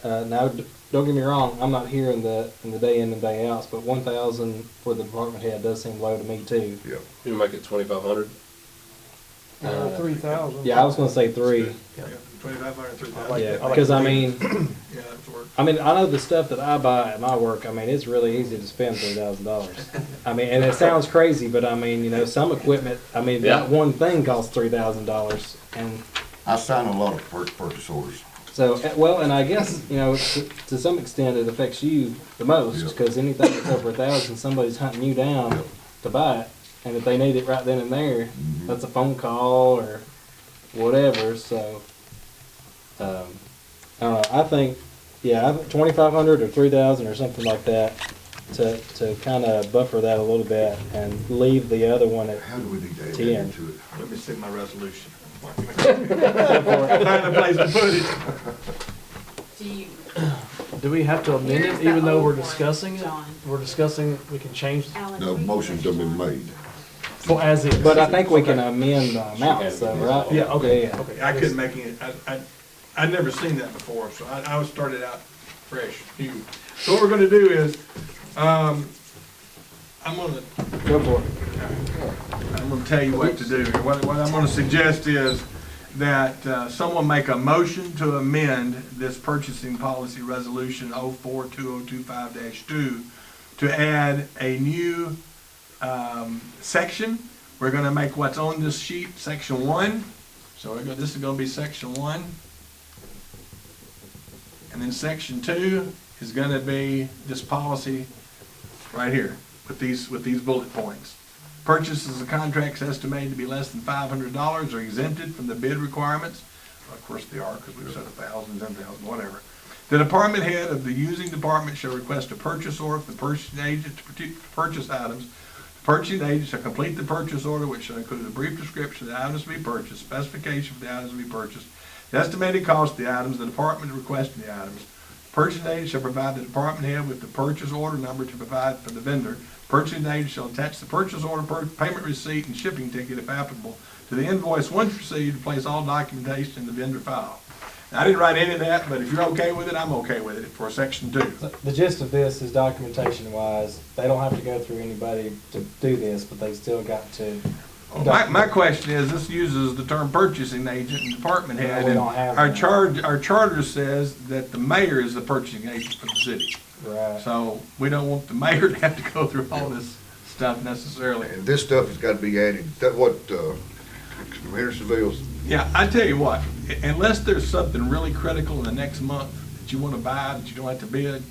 now, don't get me wrong, I'm not here in the day in and day outs, but 1,000 for the department head does seem low to me too. Yeah. you make it 2,500? 3,000. Yeah, I was gonna say 3. Yeah, 2,500, 3,000. like Yeah, that. because I mean, Yeah, that's work. I know the stuff that I buy at my work, I mean, it's really easy to spend $3,000. I mean, and it sounds crazy, but I mean, some equipment, I mean, Yeah. that one thing costs $3,000. And I sign a lot of purchase orders. so, well, and I guess, to some extent it affects you the most, Yeah. because anything that's over 1,000, somebody's hunting you down Yeah. to buy it. And if they need it right then and there, that's a phone call or whatever, so, I don't know, I think 2,500 or 3,000 or something like that to kind of buffer that a little bit and leave the other one at, How do we need to add that 10. into it? Let me see my resolution. Find a place to put it. Do you, Do we have to amend Here's it the even though we're old one, discussing it? John. We're discussing, we can change Alan? No, motion's done been made. for as it. but I think we can amend the amounts though, right? Yeah, okay, Yeah. okay. I couldn't make it, I'd never seen that before, so I was started out fresh, new. So what we're gonna do is, I'm gonna Go for it. I'm gonna tell you what to do. What I'm gonna suggest is that someone make a motion to amend this purchasing policy resolution 042025-2 to add a new section. We're gonna make what's on this sheet section 1. So this is gonna be section 1. And then section 2 is gonna be this policy right here with these bullet points. Purchases of contracts estimated to be less than $500 are exempted from the bid requirements. Of course they are, because we've said 1,000, 10,000, whatever. The department head of the using department shall request a purchase order from the purchasing agent to purchase items. The purchasing agent shall complete the purchase order, which shall include a brief description of the items to be purchased, specification for the items to be purchased, the estimated cost of the items, the department requesting the items. The purchasing agent shall provide the department head with the purchase order number to provide for the vendor. Purchasing agent shall attach the purchase order, payment receipt, and shipping ticket if applicable to the invoice once received, to place all documentation in the vendor file. Now, I didn't write any of that, but if you're okay with it, I'm okay with it for section 2. The gist of this is documentation wise, they don't have to go through anybody to do this, but they still got to. My question is, this uses the term purchasing agent and department head. We and don't have our that. our charter says that the mayor is the purchasing agent for the city. Right. So we don't want the mayor to have to go through all this stuff necessarily. And this stuff has gotta be added, that what, Hendersonville's, Yeah, I tell you what, unless there's something really critical in the next month that you want to buy, that you don't have to bid,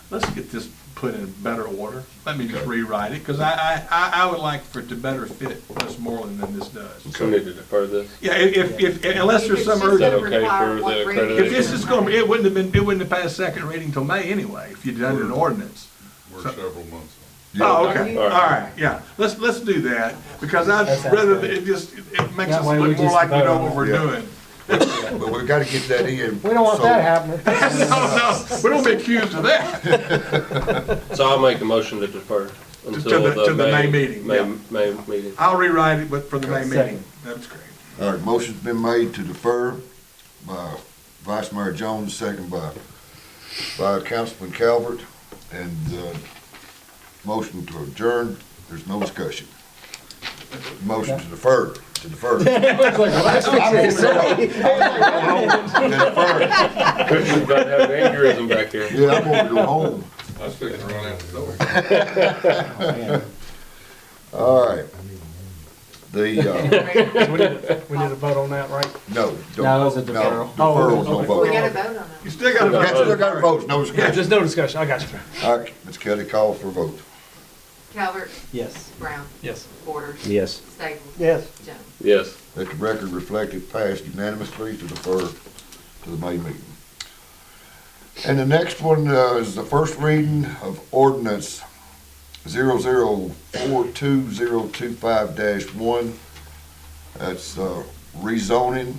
let's get this put in better order. Let me just rewrite it, because I would like for it to better fit Westmoreland than this does. So we need to defer this. Yeah, if unless there's some Is that urgent, okay for the accreditation? if this is going to be, it wouldn't have passed second reading till May anyway, if you'd done an ordinance. We're So- several months Oh, okay, All all right. right, yeah, let's do that, because I'd That sounds rather, good. it makes That us way we look more just like we vote know on what it. we're Yeah. doing. but we've gotta get that in. We don't want so- that happening. No, we don't be accused of that. So I'll make a motion to defer until to the May meeting, yeah. May meeting. I'll rewrite it for the May Okay. meeting. Second. That's great. All right, motion's been made to defer by Vice Mayor Jones, second by Councilman Calvert, and, motion to adjourn, there's no discussion. Motion to defer. Couldn't have an aneurysm back here. Yeah, I'm gonna go home. I was fixing to run out the door. All right. The, We need to vote on that, right? no. don't- No, it was a deferral. Deferral's no okay. vote. We gotta vote on it. You still got to Yeah, still vote. got votes, no Yeah, discussion. just no discussion, I got you. All right, Ms. Kelly, call for a vote. Calvert, Yes. Brown, Yes. Borders. Yes. Staples. Yes. Jones. Yes. Let the record reflect it passed unanimously to defer to the May meeting. And the next one is the first reading of ordinance 0042-025-1. That's rezoning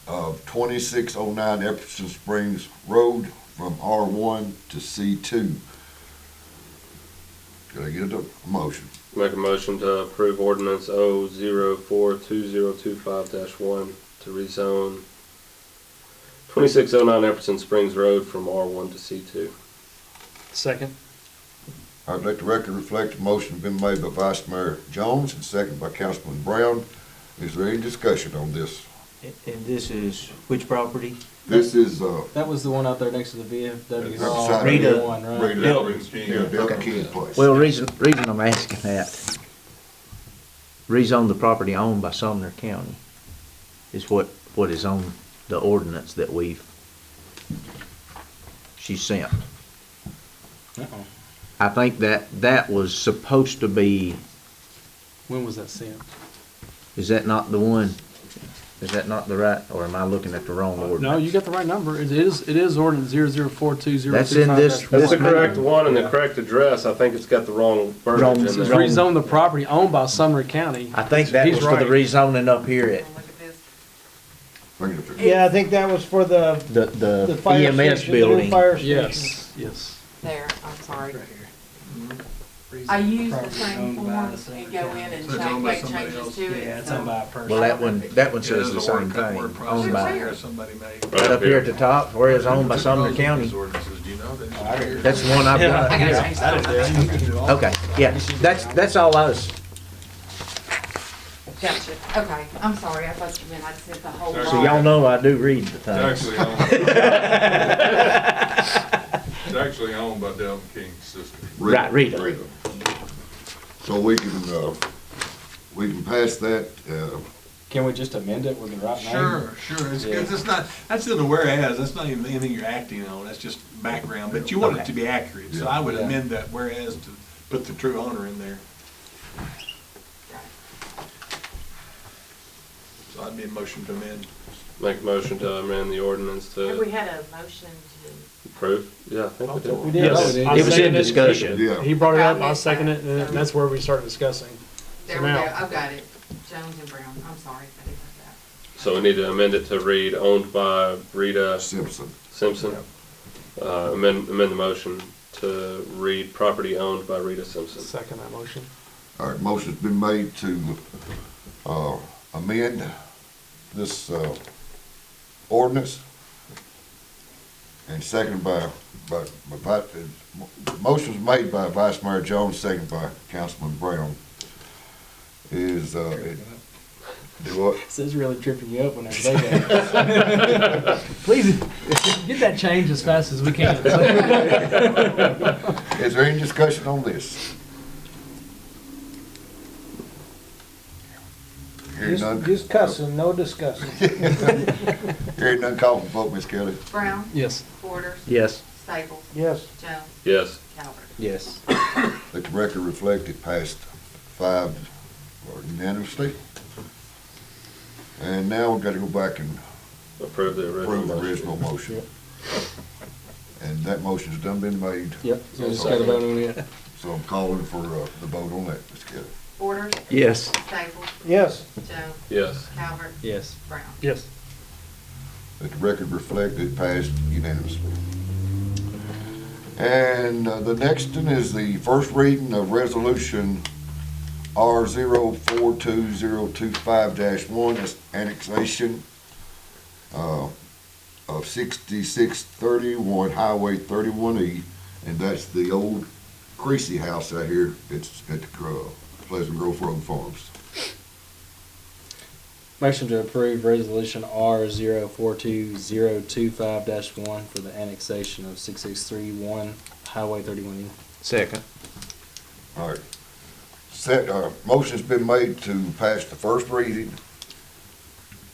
of 2609 Epperson Springs Road from R1 to C2. Can I get a motion? Make a motion to approve ordinance 0042025-1 to rezone 2609 Epperson Springs Road from R1 to C2. Second. All right, let the record reflect the motion been made by Vice Mayor Jones and seconded by Councilman Brown. Is there any discussion on this? And this is which property? This is, That was the one out there next to the VFW. Beside Rita. One, right? Rita Bill. Evans King. yeah, Delta King's place. Well, reason I'm asking that, rezone the property owned by Sumner County is what is on the ordinance that she sent. Uh-oh. I think that was supposed to be, When was that sent? is that not the one? Is that not the right, or am I looking at the wrong ordinance? No, you got the right number. It is ordinance 0042-025. That's in this- That's the This correct may- one and the correct address. I think it's got the wrong Wrong- verbiage in It's there. rezone the property owned by Sumner County. I think that He's was for the right. rezoning up here Look at this. Bring it up here. Yeah, I think that was for the at the fire EMS station, the new building. fire station. Yes, yes. There, I'm sorry. Right here. I use the Property same owned by form the and go in and So it's owned by make somebody changes else? to it. Yeah, it's so- owned by a person. Well, that one says the same thing, owned by, Somebody made. right up here at the top, where it's owned by Sumner County. These ordinances, do you know that? That's the one I've got. I gotta change that. Okay, yeah, that's all I was, Gotcha. Okay, I'm sorry. I thought you meant I'd sent the whole. So so lot. y'all know I do read the It's things. actually owned by Delta King's sister. Right, Rita. So we can pass that, Can we just amend it with the right name? Sure, it's, Yeah. it's not, that's in the whereas, that's not even anything you're acting on, that's just background, but you want it Okay. to be accurate, so I would Yeah. amend that whereas to put the true owner in there. So I'd be a motion to amend. Make a motion to amend the ordinance Have we to had a motion to? approve? Yeah, I think we We did. did. Yes, Oh, I It was in seconded it. discussion. Yeah. He brought it up, I missed seconded it, that. and that's where we started discussing. There So we go, now- I've got it. Jones and Brown, I'm sorry, I didn't have So we need to amend it to read owned by Rita Simpson. Simpson. Amend the motion to read property owned by Rita Simpson. Second that motion. All right, motion's been made to, amend this, ordinance. And seconded motion was made by Vice Mayor Jones, seconded by Councilman Brown. Is, do what? This is really tripping you up whenever they go. Please, get that change as fast as we can. Is there any discussion on this? Hearing none, Just cussing, no discussing. hearing none, call for vote, Ms. Kelly. that. Brown, Yes. Borders, Yes. Staples, Yes, Jones, Yes. Calvert. Yes. Let the record reflect it passed 5 unanimously. And now we've got to go back and Approve the original approve the motion. original motion. And that motion's done been made, Yep. So just gotta vote on it. so I'm calling for the vote on that, Ms. Kelly. Borders, Yes. Staples, yes, Jones, Yes. Calvert, Yes. Brown. Yes. Let the record reflect it passed unanimously. And the next one is the first reading of resolution R042025-1, that's annexation of 6631 Highway 31E, and that's the old Creasy house out here. It's at the Pleasant Grove Road Farms. Motion to approve resolution R042025-1 for the annexation of 6631 Highway 31E. Second. All right. Motion's been made to pass the first reading.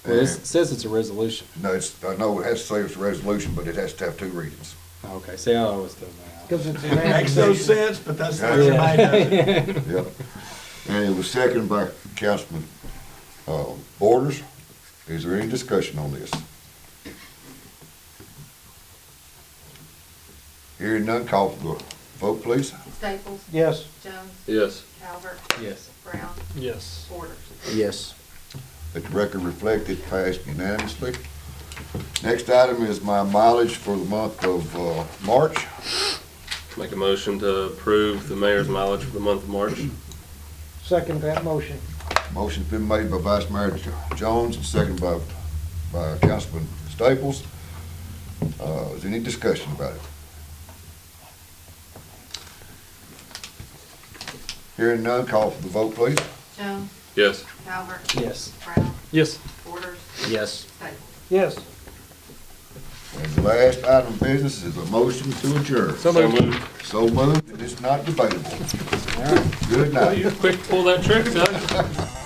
Well, it says it's a resolution. No, I know it has to say it's a resolution, but it has to have 2 readings. Okay, see, I always do that. because it's an Makes no annexation. sense, but that's the way everybody does it. Yep. And it was seconded by Councilman Borders. Is there any discussion on this? Hearing none, call for the vote, please. Staples, Yes, Jones, Yes. Calvert, Yes. Brown, Yes. Borders. Yes. Let the record reflect it passed unanimously. Next item is my mileage for the month of March. Make a motion to approve the mayor's mileage for the month of March. second that motion. Motion's been made by Vice Mayor Jones and seconded by Councilman Staples. Is there any discussion about it? Hearing none, call for the vote, please. Jones, Yes. Calvert, Yes. Brown, Yes. Borders, Yes. Staples. Yes, And the last item of business is a motion to adjourn. So moved. So moved, and it's not debatable. Good Well, night. you're quick to pull that trick, Doug.